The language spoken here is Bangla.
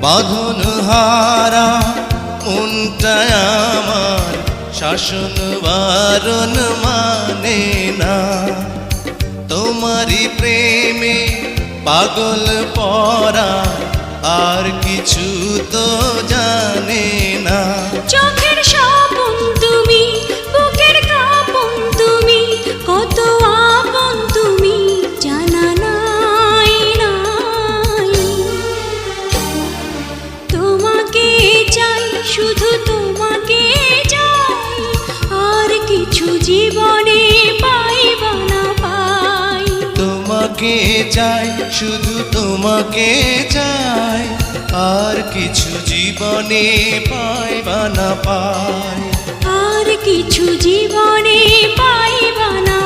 বাঁধন হারা মনটা আমার শাসন বারণ মানে না। তোমারই প্রেমে পাগল পরা আর কিছু তো জানে না। চোখের স্বপন তুমি, বুকের কাঁপন তুমি, কত আপন তুমি জানা নাই নাই। তোমাকে চাই, শুধু তোমাকে চাই, আর কিছু জীবনে পাইবা না পাই। তোমাকে চাই, শুধু তোমাকে চাই, আর কিছু জীবনে পাইবা না পাই। আর কিছু জীবনে পাইবা না